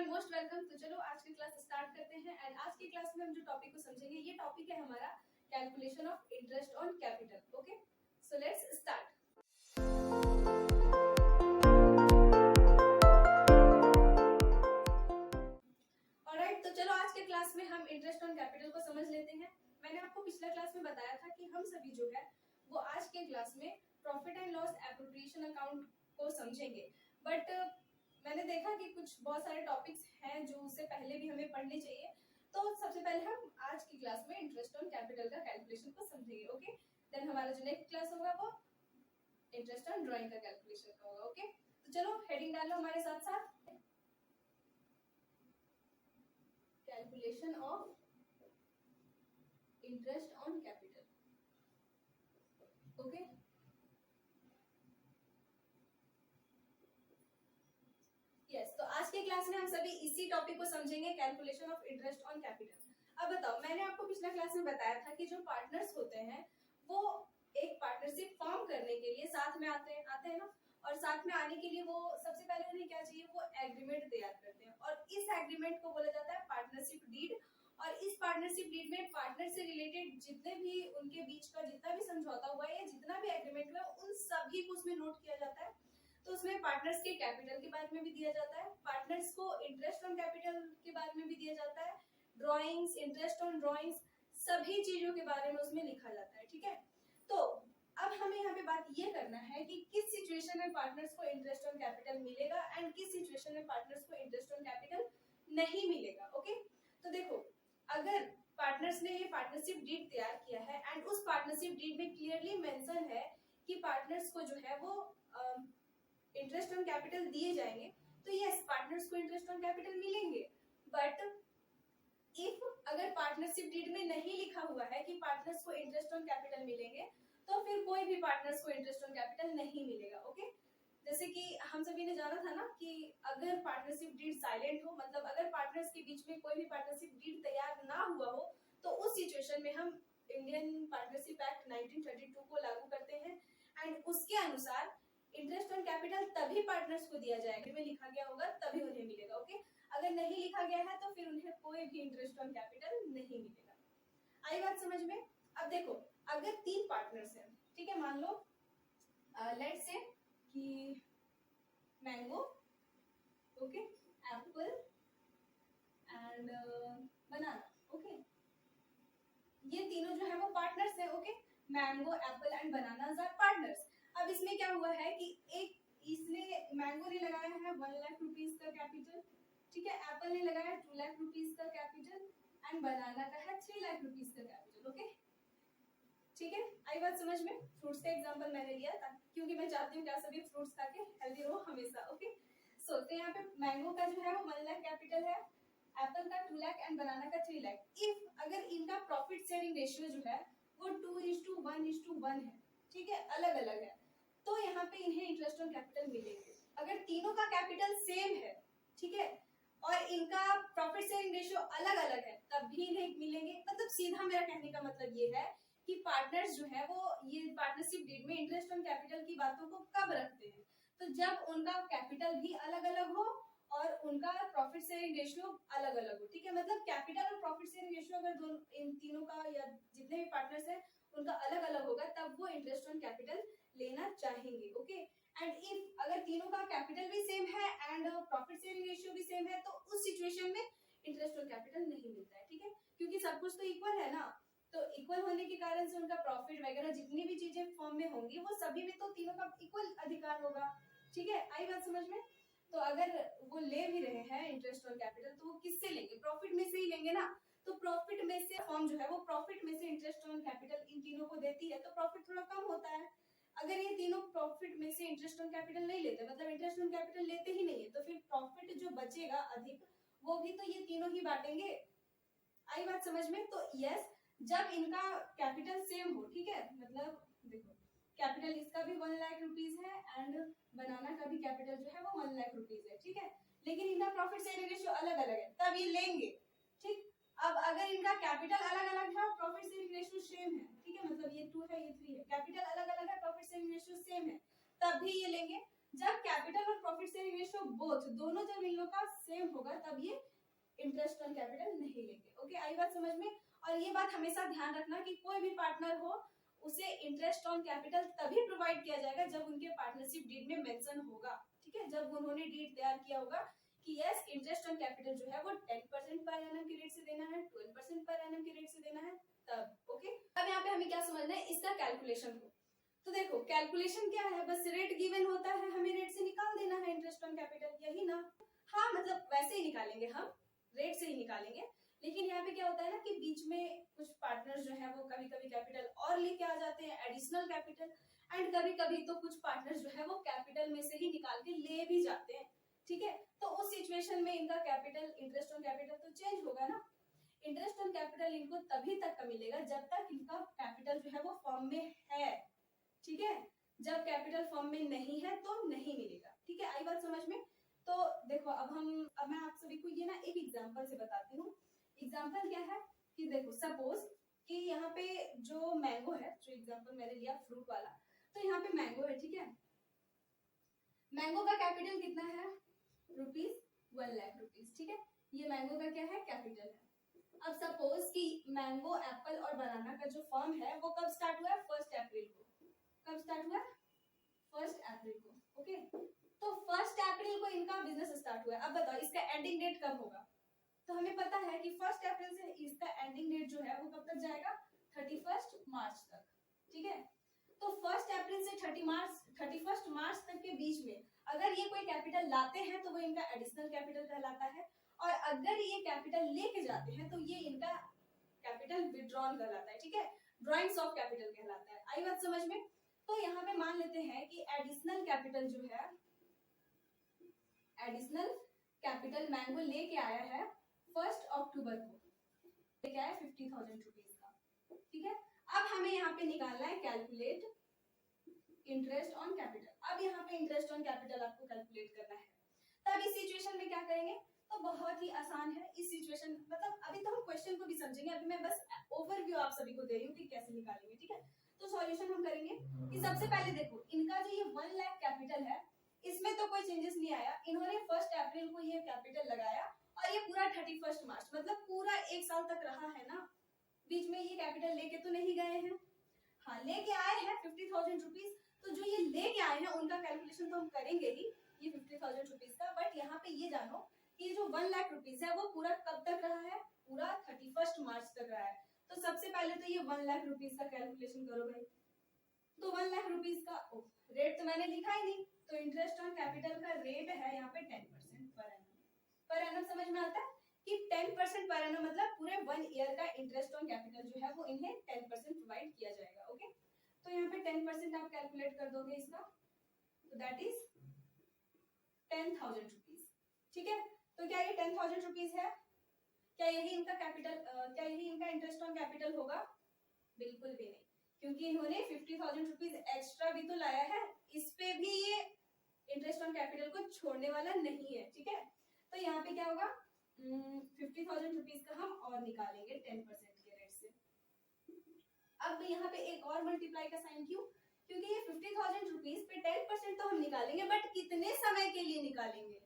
And most welcome. तो चलो आज की क्लास स्टार्ट करते हैं। एंड आज की क्लास में हम जो टॉपिक को समझेंगे, ये टॉपिक है हमारा calculation of interest on capital. Okay, so let's start. Alright, तो चलो आज के क्लास में हम इंटरेस्ट ऑन कैपिटल को समझ लेते हैं। मैंने आपको पिछला क्लास में बताया था कि हम सभी जो है वो आज के क्लास में profit and loss appropriation account को समझेंगे। बट मैंने देखा कि कुछ बहुत सारे टॉपिक्स हैं जो उससे पहले भी हमें पढ़ने चाहिए। तो सबसे पहले हम आज की क्लास में इंटरेस्ट ऑन कैपिटल का कैलकुलेशन को समझेंगे। ओके, देन हमारा जो नेक्स्ट क्लास होगा वो इंटरेस्ट ऑन ड्राइंग का कैलकुलेशन का होगा। ओके, तो चलो हेडिंग डालो हमारे साथ साथ, calculation of interest on capital. Okay, yes, तो आज के क्लास में हम सभी इसी टॉपिक को समझेंगे, calculation of interest on capital. अब बताओ, मैंने आपको पिछला क्लास में बताया था कि जो पार्टनर्स होते हैं वो एक पार्टनरशिप फॉर्म करने के लिए साथ में आते हैं ना। और साथ में आने के लिए वो सबसे पहले उन्हें क्या चाहिए, वो एग्रीमेंट तैयार करते हैं। और इस एग्रीमेंट को बोला जाता है पार्टनरशिप डीड। और इस पार्टनरशिप डीड में पार्टनर से रिलेटेड जितने भी उनके बीच का जितना भी समझौता हुआ है या जितना भी एग्रीमेंट हुआ उन सभी को उसमें नोट किया जाता है। तो उसमें पार्टनर्स के कैपिटल के बारे में भी दिया जाता है, पार्टनर्स को इंटरेस्ट ऑन कैपिटल के बारे में भी दिया जाता है, ड्राइंग्स, इंटरेस्ट ऑन ड्राइंग्स, सभी चीजों के बारे में उसमें लिखा जाता है। ठीक है, तो अब हमें यहाँ पे बात ये करना है कि किस सिचुएशन में पार्टनर्स को इंटरेस्ट ऑन कैपिटल मिलेगा एंड किस सिचुएशन में पार्टनर्स को इंटरेस्ट ऑन कैपिटल नहीं मिलेगा। ओके, तो देखो, अगर पार्टनर्स ने ये पार्टनरशिप डीड तैयार किया है एंड उस पार्टनरशिप डीड में क्लियरली मेंशन है कि पार्टनर्स को जो है वो इंटरेस्ट ऑन कैपिटल दिए जाएंगे, तो यस, पार्टनर्स को इंटरेस्ट ऑन कैपिटल मिलेंगे। बट इफ अगर पार्टनरशिप डीड में नहीं लिखा हुआ है कि पार्टनर्स को इंटरेस्ट ऑन कैपिटल मिलेंगे, तो फिर कोई भी पार्टनर्स को इंटरेस्ट ऑन कैपिटल नहीं मिलेगा। ओके, जैसे कि हम सभी ने जाना था ना कि अगर पार्टनरशिप डीड साइलेंट हो, मतलब अगर पार्टनर्स के बीच में कोई भी पार्टनरशिप डीड तैयार ना हुआ हो, तो उस सिचुएशन में हम इंडियन पार्टनरशिप एक्ट 1932 को लागू करते हैं एंड उसके अनुसार इंटरेस्ट ऑन कैपिटल तभी पार्टनर्स को दिया जाएगा में लिखा गया होगा, तभी उन्हें मिलेगा। ओके, अगर नहीं लिखा गया है तो फिर उन्हें कोई भी इंटरेस्ट ऑन कैपिटल नहीं मिलेगा। आई बात समझ में? अब देखो, अगर तीन पार्टनर्स हैं, ठीक है, मान लो लेट्स से कि mango, okay, apple and banana. Okay, ये तीनों जो है वो पार्टनर्स हैं। Okay, mango, apple and banana are partners. अब इसमें क्या हुआ है कि एक इसने मैंगो ने लगाया है 1 लाख रुपीस का कैपिटल, ठीक है, एप्पल ने लगाया 2 लाख रुपीस का कैपिटल एंड बनाना का है 3 लाख रुपीस का कैपिटल। ओके, ठीक है, आई बात समझ में? फ्रूट्स का एग्जांपल मैंने लिया था क्योंकि मैं चाहती हूँ कि आप सभी फ्रूट्स खा के हेल्दी रहो हमेशा। ओके, सो तो यहाँ पे मैंगो का जो है वो 1 लाख कैपिटल है, एप्पल का 2 लाख एंड बनाना का 3 लाख। इफ अगर इनका प्रॉफिट शेयरिंग रेशियो जो है वो 2:1:1 है, ठीक है, अलग अलग है, तो यहाँ पे इन्हें इंटरेस्ट ऑन कैपिटल मिलेंगे। अगर तीनों का कैपिटल सेम है, ठीक है, और इनका प्रॉफिट शेयरिंग रेशियो अलग अलग है, तब भी इन्हें मिलेंगे। मतलब सीधा मेरा कहने का मतलब ये है कि पार्टनर्स जो है वो ये पार्टनरशिप डीड में इंटरेस्ट ऑन कैपिटल की बातों को कब रखते हैं, तो जब उनका कैपिटल भी अलग अलग हो और उनका प्रॉफिट शेयरिंग रेशियो अलग अलग हो। ठीक है, मतलब कैपिटल और प्रॉफिट शेयरिंग रेशियो अगर दोनों इन तीनों का या जितने भी पार्टनर्स हैं उनका अलग अलग होगा, तब वो इंटरेस्ट ऑन कैपिटल लेना चाहेंगे। ओके, एंड इफ अगर तीनों का कैपिटल भी सेम है एंड प्रॉफिट शेयरिंग रेशियो भी सेम है, तो उस सिचुएशन में इंटरेस्ट ऑन कैपिटल नहीं मिलता है। ठीक है, क्योंकि सब कुछ तो इक्वल है ना, तो इक्वल होने के कारण से उनका प्रॉफिट वगैरह जितनी भी चीजें फॉर्म में होंगी वो सभी में तो तीनों का इक्वल अधिकार होगा। ठीक है, आई बात समझ में? तो अगर वो ले भी रहे हैं इंटरेस्ट ऑन कैपिटल, तो वो किससे लेंगे? प्रॉफिट में से ही लेंगे ना। तो प्रॉफिट में से फॉर्म जो है वो प्रॉफिट में से इंटरेस्ट ऑन कैपिटल इन तीनों को देती है, तो प्रॉफिट थोड़ा कम होता है। अगर ये तीनों प्रॉफिट में से इंटरेस्ट ऑन कैपिटल नहीं लेते, मतलब इंटरेस्ट ऑन कैपिटल लेते ही नहीं है, तो फिर प्रॉफिट जो बचेगा अधिक वो भी तो ये तीनों ही बांटेंगे। आई बात समझ में? तो यस, जब इनका कैपिटल सेम हो, ठीक है, मतलब देखो कैपिटल इसका भी 1 लाख रुपीस है एंड बनाना का भी कैपिटल जो है वो 1 लाख रुपीस है, ठीक है, लेकिन इनका प्रॉफिट शेयरिंग रेशियो अलग अलग है, तब ये लेंगे। ठीक, अब अगर इनका कैपिटल अलग अलग है और प्रॉफिट शेयरिंग रेशियो सेम है, ठीक है, मतलब ये 2 है ये 3 है, कैपिटल अलग अलग है, प्रॉफिट शेयरिंग रेशियो सेम है, तब भी ये लेंगे। जब कैपिटल और प्रॉफिट शेयरिंग रेशियो बोथ दोनों जब इन लोग का सेम होगा तब ये इंटरेस्ट ऑन कैपिटल नहीं लेंगे। ओके, आई बात समझ में। और ये बात हमेशा ध्यान रखना कि कोई भी पार्टनर हो उसे इंटरेस्ट ऑन कैपिटल तभी प्रोवाइड किया जाएगा जब उनके पार्टनरशिप डीड में मेंशन होगा, ठीक है, जब उन्होंने डीड तैयार किया होगा कि यस इंटरेस्ट ऑन कैपिटल जो है वो 10% पर एनम की रेट से देना है, 12% पर एनम की रेट से देना है, तब। ओके, अब यहाँ पे हमें क्या समझना है, इसका कैलकुलेशन को। तो देखो कैलकुलेशन क्या है, बस रेट गिवन होता है, हमें रेट से निकाल देना है इंटरेस्ट ऑन कैपिटल, यही ना। हाँ मतलब वैसे ही निकालेंगे हम, रेट से ही निकालेंगे, लेकिन यहाँ पे क्या होता है ना कि बीच में कुछ पार्टनर जो है वो कभी कभी कैपिटल और लेके आ जाते हैं, एडिशनल कैपिटल, एंड कभी कभी तो कुछ पार्टनर जो है वो कैपिटल में से ही निकाल के ले भी जाते हैं, ठीक है। तो उस सिचुएशन में इनका कैपिटल, इंटरेस्ट ऑन कैपिटल तो चेंज होगा ना। इंटरेस्ट ऑन कैपिटल इनको तभी तक का मिलेगा जब तक इनका कैपिटल जो है वो फर्म में है, ठीक है। जब कैपिटल फर्म में नहीं है तो नहीं मिलेगा, ठीक है, आई बात समझ में। तो देखो अब मैं आप सभी को ये ना एक एग्जांपल से बताती हूँ। एग्जांपल क्या है कि देखो सपोज कि यहाँ पे जो मैंगो है, जो एग्जांपल मैंने लिया फ्रूट वाला, तो यहाँ पे मैंगो है, ठीक है। मैंगो का कैपिटल कितना है, ₹1,00,000, ठीक है। ये मैंगो का क्या है, कैपिटल है। अब सपोज कि मैंगो, एप्पल और बनाना का जो फर्म है वो कब स्टार्ट हुआ है, 1 अप्रैल को। कब स्टार्ट हुआ, 1 अप्रैल को। ओके, तो 1 अप्रैल को इनका बिजनेस स्टार्ट हुआ है। अब बताओ इसका एंडिंग डेट कब होगा, तो हमें पता है कि 1 अप्रैल से इसका एंडिंग डेट जो है वो कब तक जाएगा, 31 मार्च तक, ठीक है। तो 1 अप्रैल से 31 मार्च तक के बीच में अगर ये कोई कैपिटल लाते हैं तो वो इनका एडिशनल कैपिटल कहलाता है, और अगर ये कैपिटल लेके जाते हैं तो ये इनका कैपिटल विड्रॉन कहलाता है, ठीक है, ड्रॉइंग्स ऑफ कैपिटल कहलाता है। आई बात समझ में। तो यहाँ पे मान लेते हैं कि एडिशनल कैपिटल जो है, एडिशनल कैपिटल मैंगो लेके आया है 1 अक्टूबर को, लेके आया 50,000 रुपीज का, ठीक है। अब हमें यहाँ पे निकालना है कैलकुलेट इंटरेस्ट ऑन कैपिटल। अब यहाँ पे इंटरेस्ट ऑन कैपिटल आपको कैलकुलेट करना है। तब इस सिचुएशन में क्या करेंगे, तो बहुत ही आसान है इस सिचुएशन, मतलब अभी तो हम क्वेश्चन को भी समझेंगे, अभी मैं बस ओवरव्यू आप सभी को दे रही हूँ कि कैसे निकालेंगे, ठीक है। तो सॉल्यूशन हम करेंगे कि सबसे पहले देखो इनका जो ये 1 लाख कैपिटल है इसमें तो कोई चेंजेस नहीं आया, इन्होंने 1 अप्रैल को ये कैपिटल लगाया और ये पूरा 31 मार्च मतलब पूरा 1 साल तक रहा है ना, बीच में ये कैपिटल लेके तो नहीं गए हैं। हाँ लेके आए हैं 50,000 रुपीज, तो जो ये लेके आए हैं उनका कैलकुलेशन तो हम करेंगे ही ये 50,000 रुपीज का, बट यहाँ पे ये जानो कि जो 1 लाख रुपीज है वो पूरा कब तक रहा है, पूरा 31 मार्च तक रहा है। तो सबसे पहले तो ये 1 लाख रुपीज का कैलकुलेशन करो भाई। तो 1 लाख रुपीज का रेट तो मैंने लिखा ही नहीं, तो इंटरेस्ट ऑन कैपिटल का रेट है यहाँ पे 10% पर एनम। पर एनम समझ में आता है कि 10% पर एनम मतलब पूरे 1 ईयर का इंटरेस्ट ऑन कैपिटल जो है वो इन्हें 10% प्रोवाइड किया जाएगा। ओके, तो यहाँ पे 10% आप कैलकुलेट कर दोगे इसका, तो दैट इज 10,000 रुपीज, ठीक है। तो क्या ये 10,000 रुपीज है, क्या यही इनका कैपिटल, क्या यही इनका इंटरेस्ट ऑन कैपिटल होगा, बिल्कुल भी नहीं, क्योंकि इन्होंने 50,000 रुपीज एक्स्ट्रा भी तो लाया है, इस पे भी ये इंटरेस्ट ऑन कैपिटल को छोड़ने वाला नहीं है, ठीक है। तो यहाँ पे क्या होगा, 50,000 रुपीज का हम और निकालेंगे 10% के रेट से। अब यहाँ पे एक और मल्टीप्लाई का साइन क्यों, क्योंकि ये 50,000 रुपीज पे 10% तो हम निकालेंगे, बट कितने समय के लिए निकालेंगे,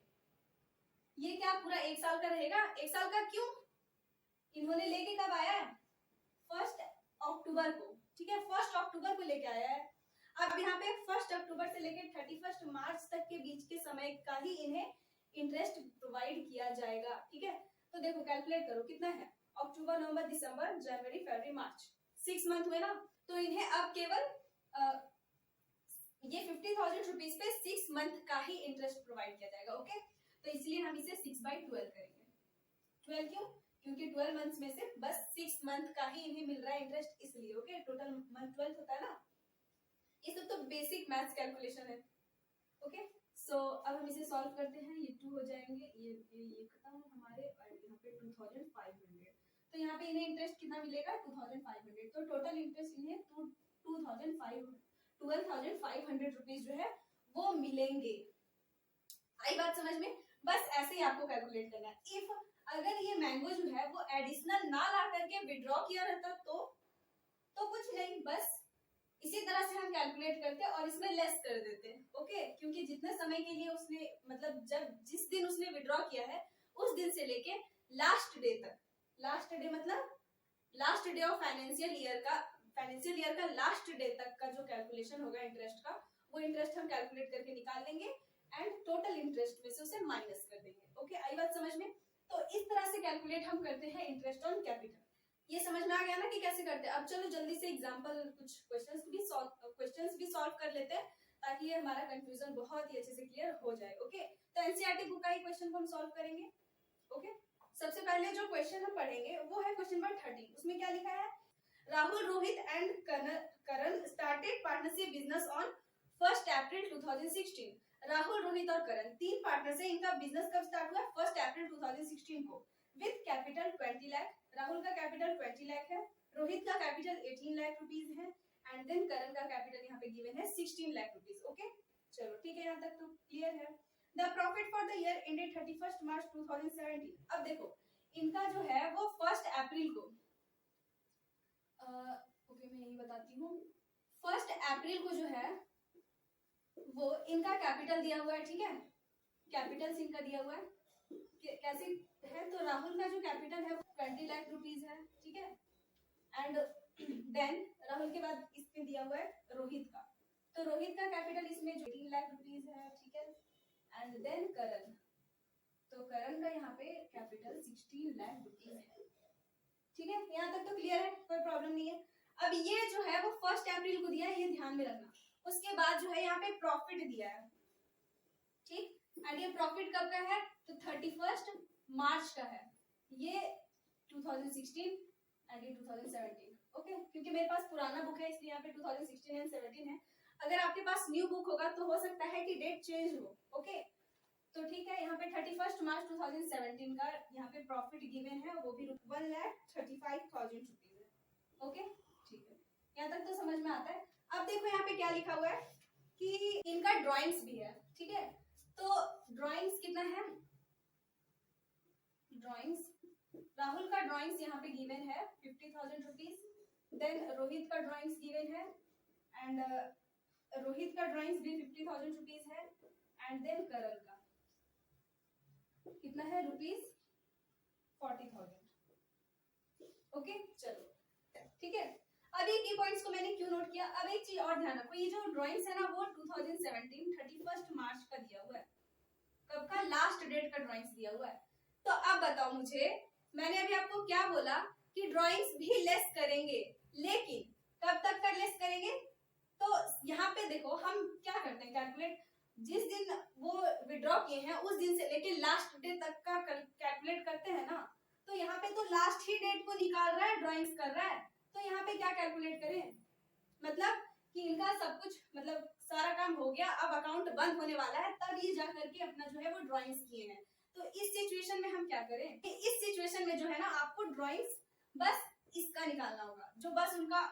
ये क्या पूरा 1 साल का रहेगा, 1 साल का क्यों, इन्होंने लेके कब आया है, 1 अक्टूबर को, ठीक है, 1 अक्टूबर को लेके आया है। अब यहाँ पे 1 अक्टूबर से लेकर 31 मार्च तक के बीच के समय का ही इन्हें इंटरेस्ट प्रोवाइड किया जाएगा, ठीक है। तो देखो कैलकुलेट करो कितना है, अक्टूबर, नवंबर, दिसंबर, जनवरी, फरवरी, मार्च, 6 मंथ हुए ना, तो इन्हें अब केवल ये 50,000 रुपीज पे 6 मंथ का ही इंटरेस्ट प्रोवाइड किया जाएगा। ओके, तो इसलिए हम इसे 6/12 करेंगे। 12 क्यों, क्योंकि 12 मंथ्स में से बस 6 मंथ का ही इन्हें मिल रहा है इंटरेस्ट, इसलिए। ओके, टोटल मंथ 12 होता है ना, ये सब तो बेसिक मैथ्स कैलकुलेशन है। ओके, सो अब हम इसे सॉल्व करते हैं, ये 2 हो जाएंगे, ये खत्म हमारे, और यहाँ पे 2,500, तो यहाँ पे इन्हें इंटरेस्ट कितना मिलेगा, 2,500, तो टोटल इंटरेस्ट इन्हें 12,500 रुपीज जो है वो मिलेंगे। आई बात समझ में, बस ऐसे ही आपको कैलकुलेट करना है। इफ अगर ये मैंगो जो है वो एडिशनल ना ला करके विड्रॉ किया रहता तो कुछ नहीं, बस इसी तरह से हम कैलकुलेट करके और इसमें लेस कर देते हैं, ओके। क्योंकि जितने समय के लिए उसने मतलब जिस दिन उसने विड्रॉ किया है उस दिन से लेके लास्ट डे तक, लास्ट डे मतलब last day of financial year का लास्ट डे तक का जो कैलकुलेशन होगा इंटरेस्ट का, वो इंटरेस्ट हम कैलकुलेट करके निकाल लेंगे एंड टोटल इंटरेस्ट में से उसे माइनस कर देंगे, ओके। आई बात समझ में? तो इस तरह से कैलकुलेट हम करते हैं इंटरेस्ट ऑन कैपिटल। ये समझ में आ गया ना कि कैसे करते हैं? अब चलो जल्दी से एग्जांपल कुछ क्वेश्चंस भी सॉल्व कर लेते हैं ताकि ये हमारा कंफ्यूजन बहुत ही अच्छे से क्लियर हो जाए, ओके। तो एनसीईआरटी बुक का ही क्वेश्चन को हम सॉल्व करेंगे, ओके। सबसे पहले जो क्वेश्चन हम पढ़ेंगे वो है क्वेश्चन नंबर 13। उसमें क्या लिखा है? Rahul, Rohit and Karan started partnership business on 1 April 2016। Rahul, Rohit और करण तीन पार्टनर से इनका बिजनेस कब स्टार्ट हुआ? 1 अप्रैल 2016 को विद कैपिटल 20 लाख। राहुल का कैपिटल 20 लाख है, रोहित का कैपिटल 18 लाख रुपीज है एंड देन करण का कैपिटल यहाँ पे गिवन है 16 लाख रुपीज, ओके। चलो ठीक है, यहाँ तक तो क्लियर है। The profit for the year ended 31 मार्च 2017। अब देखो इनका जो है वो 1 अप्रैल को ओके मैं यही बताती हूँ। 1 अप्रैल को जो है वो इनका कैपिटल दिया हुआ है, ठीक है। कैपिटल इनका दिया हुआ है कैसे है? तो राहुल का जो कैपिटल है वो 20 लाख रुपीज है, ठीक है। एंड देन राहुल के बाद इसमें दिया हुआ है रोहित का, तो रोहित का कैपिटल इसमें जो 18 लाख रुपीज है, ठीक है। एंड देन करण, तो करण का यहाँ पे कैपिटल 16 लाख रुपीज है, ठीक है। यहाँ तक तो क्लियर है, कोई प्रॉब्लम नहीं है। अब ये जो है वो 1 अप्रैल को दिया है, ये ध्यान में रखना। उसके बाद जो है यहाँ पे प्रॉफिट दिया है, ठीक। एंड ये प्रॉफिट कब का है? तो 31 मार्च का है, ये 2016 एंड ये 2017, ओके। क्योंकि मेरे पास पुराना बुक है इसलिए यहाँ पे 2016 एंड 17 है। अगर आपके पास न्यू बुक होगा तो हो सकता है कि डेट चेंज हो, ओके। तो ठीक है, यहाँ पे 31 मार्च 2017 का यहाँ पे प्रॉफिट गिवन है, वो भी 1,35,000 रुपीज है, ओके। ठीक है, यहाँ तक तो समझ में आता है। अब देखो यहाँ पे क्या लिखा हुआ है कि इनका ड्राइंग्स भी है, ठीक है। तो ड्राइंग्स कितना है? ड्राइंग्स, राहुल का ड्राइंग्स यहाँ पे गिवन है 50,000 रुपीज। देन रोहित का ड्राइंग्स गिवन है एंड रोहित का ड्राइंग्स भी 50,000 रुपीज है एंड देन करण का कितना है? Rupees 40,000, okay. चलो ठीक है, अब ये की पॉइंट्स को मैंने क्यों नोट किया? अब एक चीज और ध्यान रखो, ये जो ड्राइंग्स है ना वो 2017 31 मार्च का दिया हुआ है। कब का? लास्ट डेट का ड्राइंग्स दिया हुआ है। तो अब बताओ मुझे, मैंने अभी आपको क्या बोला कि ड्राइंग्स भी लेस करेंगे, लेकिन कब तक का लेस करेंगे? तो यहाँ पे देखो हम क्या करते हैं कैलकुलेट, जिस दिन वो विड्रॉ किए हैं उस दिन से लेके लास्ट डे तक का कैलकुलेट करते हैं ना। तो यहाँ पे तो लास्ट ही डेट को निकाल रहा है, ड्राइंग्स कर रहा है, तो यहाँ पे क्या कैलकुलेट करें? मतलब कि इनका सब कुछ मतलब सारा काम हो गया, अब अकाउंट बंद होने वाला है, तब ये जा करके अपना जो है वो ड्राइंग्स किए हैं। तो इस सिचुएशन में हम क्या करें? इस सिचुएशन में जो है ना आपको ड्राइंग्स बस इसका निकालना होगा, जो बस उनका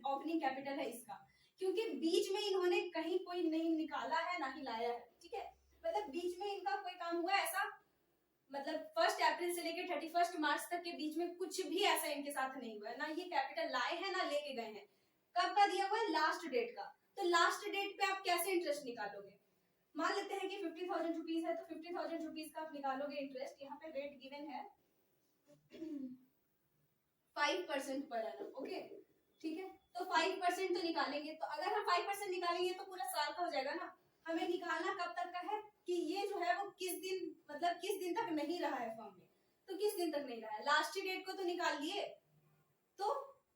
ओपनिंग कैपिटल है इसका, क्योंकि बीच में इन्होंने कहीं कोई नहीं निकाला है ना ही लाया है, ठीक है। मतलब बीच में इनका कोई काम हुआ ऐसा, मतलब 1 अप्रैल से लेकर 31 मार्च तक के बीच में कुछ भी ऐसा इनके साथ नहीं हुआ है, ना ये कैपिटल लाए हैं ना लेके गए हैं। कब का दिया हुआ है? लास्ट डेट का। तो लास्ट डेट पे आप कैसे इंटरेस्ट निकालोगे? मान लेते हैं कि 50,000 रुपीज है, तो 50,000 रुपीज का आप निकालोगे इंटरेस्ट। यहाँ पे रेट गिवन है 5% पर एनम, ओके ठीक है। तो 5% तो निकालेंगे, तो अगर हम 5% निकालेंगे तो पूरा साल का हो जाएगा ना। हमें निकालना कब तक का है कि ये जो है वो किस दिन, मतलब किस दिन तक नहीं रहा है फॉर्म में, तो किस दिन तक नहीं रहा है? लास्ट डेट को तो निकाल लिए, तो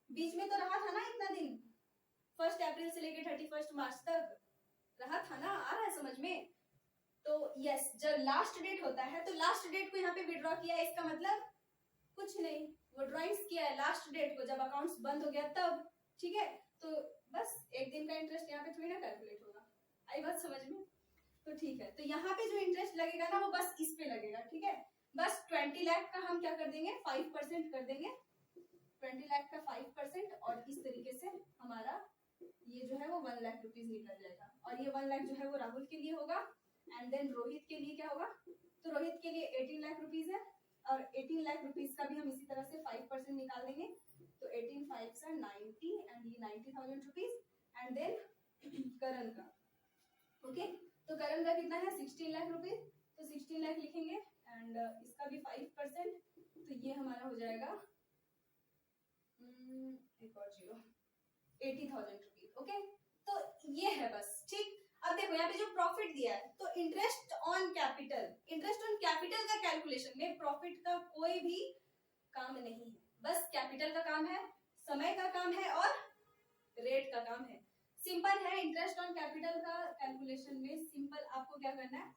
बीच में तो रहा था ना इतना दिन, 1 अप्रैल से लेकर 31 मार्च तक रहा था ना। आ रहा है समझ में? तो यस, जब लास्ट डेट होता है तो लास्ट डेट को यहाँ पे विड्रॉ किया है, इसका मतलब कुछ नहीं, वो ड्राइंग्स किया है लास्ट डेट को, जब अकाउंट्स बंद हो गया तब, ठीक है। तो बस एक दिन का इंटरेस्ट यहाँ पे थोड़ी ना कैलकुलेट होगा। आई बात समझ में? तो ठीक है, तो यहाँ पे जो इंटरेस्ट लगेगा ना वो बस इस पे लगेगा, ठीक है। बस 20 लाख का हम क्या कर देंगे? 5% कर देंगे, 20 लाख का 5%, और इस तरीके से हमारा ये जो है वो 1 लाख रुपीज निकल जाएगा। और ये 1 लाख जो है वो राहुल के लिए होगा एंड देन रोहित के लिए क्या होगा? तो रोहित के लिए 18 लाख रुपीज है और 18 लाख रुपीज का भी हम इसी तरह से 5% निकाल देंगे, तो 18 5 are 90 एंड ये 90,000 रुपीज एंड देन करण का, ओके तो करण का कितना है 16 लाख रुपीज, तो 16 लाख लिखेंगे एंड इसका भी 5%, तो ये हमारा हो जाएगा एक और जीरो 80,000 रुपीज, ओके तो ये है बस, ठीक। अब देखो यहाँ पे जो प्रॉफिट दिया है, तो interest on capital, interest on capital का कैलकुलेशन में प्रॉफिट का कोई भी काम नहीं है, बस कैपिटल का काम है, समय का काम है और रेट का काम है, सिंपल है। इंटरेस्ट ऑन कैपिटल का कैलकुलेशन में सिंपल आपको क्या करना है,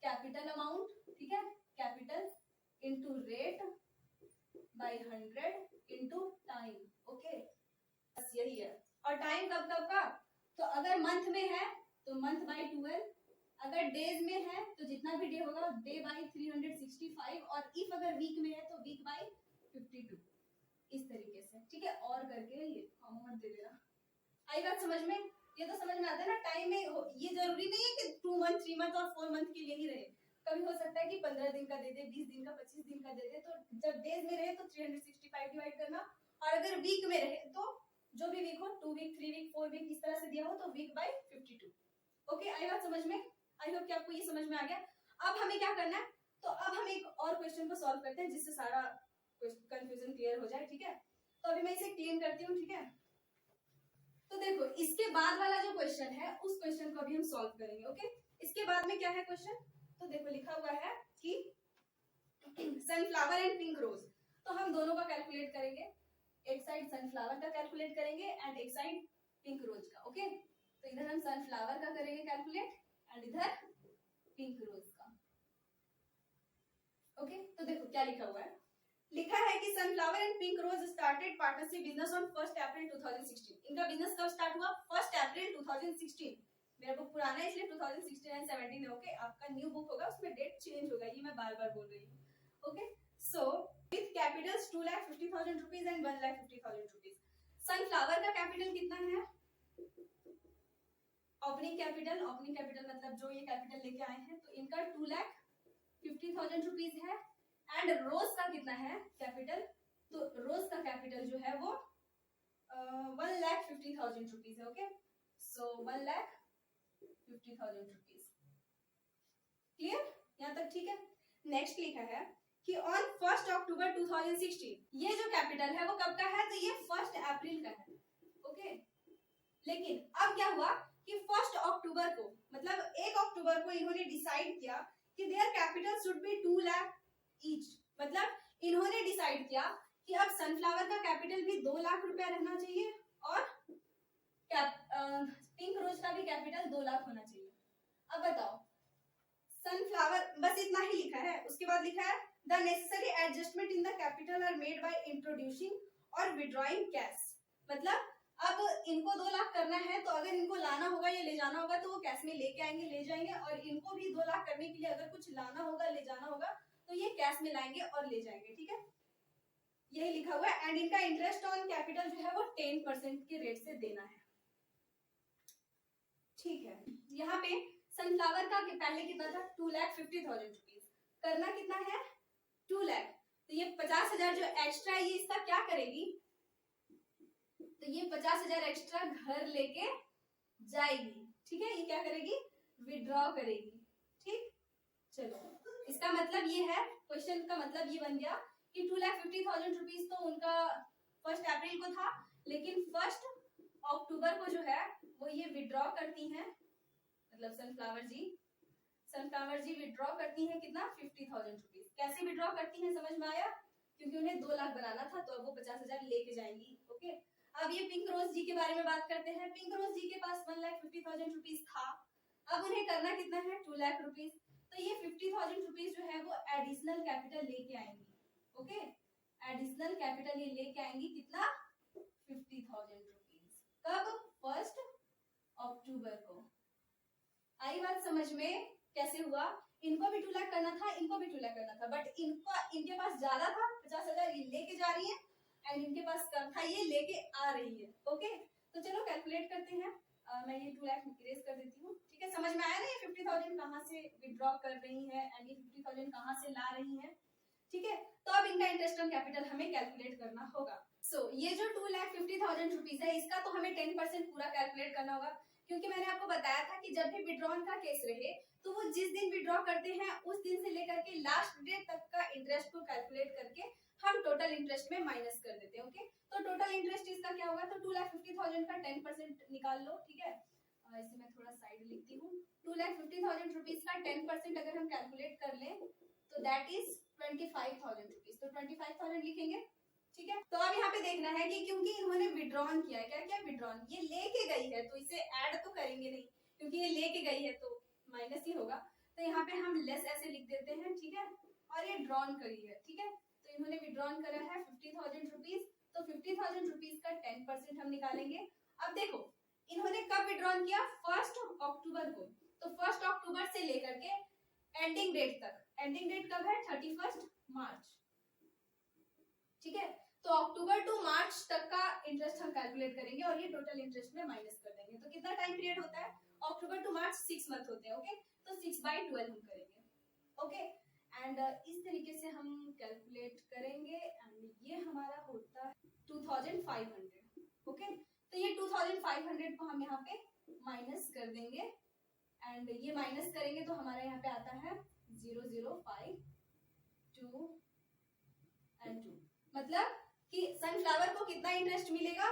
कैपिटल अमाउंट, ठीक है, capital into rate by 100 into time, okay बस यही है। और टाइम कब कब का, तो अगर मंथ में है तो मंथ बाय 12, अगर डेज में है तो जितना भी डे होगा डे बाय 365, और इफ अगर वीक में है तो वीक बाय 52, इस तरीके से, ठीक है। और करके ये मत दे देना, आई बात समझ में, ये तो समझ में आता है ना। टाइम में ये जरूरी नहीं है कि 2 मंथ 3 मंथ और 4 मंथ के लिए ही रहे, कभी हो सकता है कि 15 दिन का दे दे, 20 दिन का, 25 दिन का दे दे, तो जब डेज में रहे तो 365 डिवाइड करना, और अगर वीक में रहे तो जो भी वीक हो 2 वीक 3 वीक 4 वीक इस तरह से दिया हो तो वीक बाय 52, ओके आई बात समझ में, आई होप कि आपको ये समझ में आ गया। अब हमें क्या करना है, तो अब हम एक और क्वेश्चन को सॉल्व करते हैं जिससे सारा कंफ्यूजन क्लियर हो जाए, ठीक है। तो अभी मैं इसे क्लीन करती हूँ, ठीक है। तो देखो इसके बाद वाला जो क्वेश्चन है उस क्वेश्चन को अभी हम सॉल्व करेंगे, ओके। इसके बाद में क्या है क्वेश्चन, तो देखो लिखा हुआ है कि सनफ्लावर एंड पिंक रोज, तो हम दोनों का कैलकुलेट करेंगे, एक साइड सनफ्लावर का कैलकुलेट करेंगे एंड एक साइड पिंक रोज का, ओके। तो इधर हम सनफ्लावर का करेंगे कैलकुलेट एंड इधर पिंक रोज का, ओके। तो देखो क्या लिखा हुआ है, लिखा है कि sunflower and pink rose started partnership business on 1 April 2016। इनका बिजनेस कब स्टार्ट हुआ, 1 अप्रैल 2016। मेरा बुक पुराना है इसलिए 2016 एंड 17 है, ओके। आपका न्यू बुक होगा उसमें डेट चेंज होगा, ये मैं बार बार बोल रही हूँ, okay. So with Capitals 2,50,000 rupees and 1,50,000 rupees. Sunflower का कैपिटल कितना है, ओपनिंग कैपिटल, ओपनिंग कैपिटल मतलब जो ये कैपिटल लेके आए हैं, तो इनका 2,50,000 रुपीज है। एंड रोज का कितना है कैपिटल, तो रोज का कैपिटल जो है वो 1,50,000 रुपीज है, ओके। सो 1,50,000 रुपीज, क्लियर यहाँ तक, ठीक है। नेक्स्ट लिखा है कि ऑन 1 अक्टूबर 2016, ये जो कैपिटल है वो कब का है, तो ये 1 अप्रैल का है, ओके। लेकिन अब क्या हुआ कि 1 अक्टूबर को मतलब 1 अक्टूबर को इन्होंने डिसाइड किया कि their capital should be 2 lakh each, मतलब इन्होंने डिसाइड किया कि अब सनफ्लावर का कैपिटल भी 2 लाख रुपया रहना चाहिए और पिंक रोज का भी कैपिटल 2 लाख होना चाहिए। अब बताओ सनफ्लावर, बस इतना ही लिखा है, उसके बाद लिखा है the necessary adjustment in the capital R made by introducing और विड्रॉइंग कैश, मतलब अब इनको 2 लाख करना है तो अगर इनको लाना होगा या ले जाना होगा तो वो कैश में लेके आएंगे, ले जाएंगे, और इनको भी 2 लाख करने के लिए अगर कुछ लाना होगा ले जाना होगा तो ये कैश में लाएंगे और ले जाएंगे, ठीक है। यही लिखा हुआ है। एंड इनका इंटरेस्ट ऑन कैपिटल जो है वो 10% के रेट से देना है, ठीक है। यहाँ पे सनफ्लावर का पहले कितना था 2,50,000 रुपीज, करना कितना है 2 लाख, तो ये 50,000 जो एक्स्ट्रा है ये इसका क्या करेगी, तो ये 50,000 एक्स्ट्रा घर लेके जाएगी, ठीक है। ये क्या करेगी, विड्रॉ करेगी, ठीक। चलो इसका मतलब ये है, क्वेश्चन का मतलब ये बन गया कि 2,50,000 रुपीज तो उनका 1 अप्रैल को था, लेकिन 1 अक्टूबर को जो है वो ये विड्रॉ करती हैं, मतलब सनफ्लावर जी विड्रॉ करती हैं कितना 50,000 रुपीज। कैसे विड्रॉ करती हैं समझ में आया, क्योंकि उन्हें 2 लाख बनाना था तो अब वो 50,000 लेके जाएंगी, ओके। अब ये पिंक रोज जी के बारे में बात करते हैं। पिंक रोज जी के पास 1,50,000 रुपीज था, अब उन्हें करना कितना है 2 लाख रुपीज, तो ये 50,000 रुपीज जो है वो एडिशनल कैपिटल लेके आएंगी, ओके। एडिशनल कैपिटल ये लेके आएंगी कितना 50,000 रुपीज, कब 1 अक्टूबर को। आई बात समझ में, कैसे हुआ, इनको भी 2 लाख करना था, इनको भी 2 लाख करना था, बट इनके पास ज्यादा था 50,000 ये लेके जा रही है एंड इनके पास कम था ये लेके आ रही है, ओके। तो चलो कैलकुलेट करते हैं, मैं ये 2 लाख इरेज कर देती हूँ, ठीक है। समझ में आया ना ये 50,000 कहाँ से विड्रॉ कर रही है एंड ये 50,000 कहाँ से ला रही है, ठीक है। तो अब इनका इंटरेस्ट ऑन कैपिटल हमें कैलकुलेट करना होगा। ये जो 2,50,000 रुपीज है इसका तो हमें 10% पूरा कैलकुलेट करना होगा, क्योंकि मैंने आपको बताया था कि जब भी विड्रॉन का केस रहे तो वो जिस दिन विड्रॉ करते हैं उस दिन से लेकर के लास्ट डेट तक का इंटरेस्ट को कैलकुलेट करके हम टोटल इंटरेस्ट में माइनस कर देते हैं। ओके, तो टोटल इंटरेस्ट इसका क्या होगा, तो 2,50,000 का 10% निकाल लो। ठीक है, इसे मैं थोड़ा साइड लिखती हूँ। 2,50,000 रुपीज का 10% अगर हम कैलकुलेट कर लें तो दैट इज 25,000 रुपीज। तो 25,000 लिखेंगे। ठीक है, तो अब यहाँ पे देखना है कि क्योंकि इन्होंने विड्रॉन किया है, क्या क्या विड्रॉन, ये लेके गई है तो इसे ऐड तो करेंगे नहीं, क्योंकि ये लेके गई है तो माइनस ही होगा। तो यहाँ पे हम लेस ऐसे लिख देते हैं। ठीक है, और ये ड्रॉन करी है। ठीक है, तो इन्होंने विड्रॉन करा है 50,000 रुपीज, तो 50,000 रुपीज का 10% हम निकालेंगे। अब देखो इन्होंने कब विड्रॉन किया, 1 अक्टूबर को। तो 1 अक्टूबर से लेकर के एंडिंग डेट तक, एंडिंग डेट कब है, 31 मार्च। ठीक है, तो अक्टूबर टू मार्च तक का इंटरेस्ट हम कैलकुलेट करेंगे और ये टोटल इंटरेस्ट में माइनस कर देंगे। तो कितना टाइम पीरियड होता है, अक्टूबर टू मार्च 6 मंथ होते हैं। ओके, तो 6/12 हम करेंगे। ओके, एंड इस तरीके से हम कैलकुलेट करेंगे एंड ये हमारा होता है 2,500। ओके, तो ये 2,500 को हम यहाँ पे माइनस कर देंगे एंड ये माइनस करेंगे तो हमारा यहाँ पे आता है 0,052 एंड 2, मतलब कि सनफ्लावर को कितना इंटरेस्ट मिलेगा,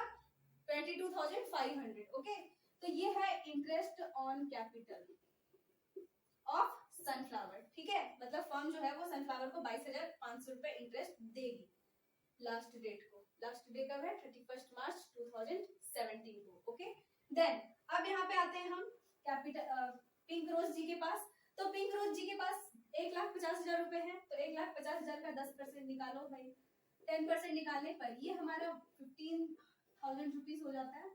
22,500। ओके, तो ये है interest on capital of sunflower. ठीक है, मतलब फर्म जो है वो सनफ्लावर को 22,500 रुपए इंटरेस्ट देगी लास्ट डेट को। लास्ट डे कब है, 31 मार्च 2017 को। ओके, देन अब यहाँ पे आते हैं हम कैपिटल पिंक रोज जी के पास। तो पिंक रोज जी के पास 1,50,000 रुपए है, तो 1,50,000 का 10% निकालो भाई। 10% निकालने पर ये हमारा 15,000 रुपीज हो जाता है।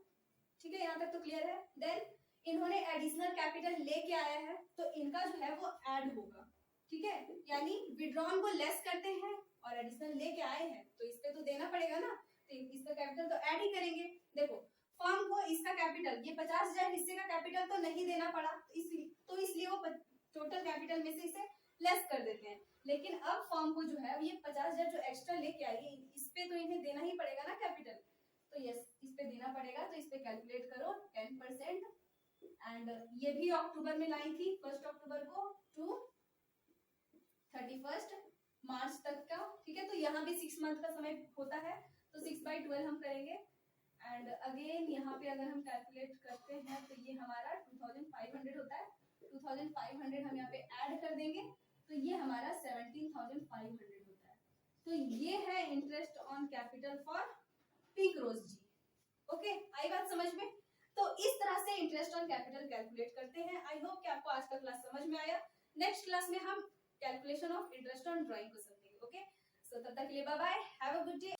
ठीक है, यहाँ तक तो क्लियर है। देन इन्होंने एडिशनल कैपिटल लेके आया है तो इनका जो है वो ऐड होगा। ठीक है, यानी विड्रॉन को लेस करते हैं और एडिशनल लेके आए हैं तो इस पे तो देना पड़ेगा ना, तो इसका कैपिटल तो ऐड ही करेंगे। देखो फर्म को इसका कैपिटल, ये 50,000 हिस्से का कैपिटल तो नहीं देना पड़ा, इसलिए वो टोटल कैपिटल में से इसे लेस कर देते हैं। लेकिन अब फर्म को जो है ये 50,000 जो एक्स्ट्रा लेके आई है इस पे तो इन्हें देना ही पड़ेगा ना कैपिटल, तो यस इस पे देना पड़ेगा। तो इस पे कैलकुलेट करो 10% एंड ये भी अक्टूबर में लाई थी, 1 अक्टूबर को टू 31 मार्च तक का। ठीक है, तो यहाँ भी 6 मंथ का समय होता है तो 6/12 हम करेंगे एंड अगेन यहाँ पे अगर हम कैलकुलेट करते हैं तो ये हमारा 2,500 होता है। 2,500 हम यहाँ पे ऐड कर देंगे तो ये हमारा 17,500 होता है। तो ये है interest on capital for pink rose ji. Okay, आई बात समझ में। तो इस तरह से इंटरेस्ट ऑन कैपिटल कैलकुलेट करते हैं। आई होप कि आपको आज का क्लास समझ में आया। नेक्स्ट क्लास में हम calculation of interest on drawing को समझेंगे। ओके, सो तब तक के लिए bye bye, have a good day.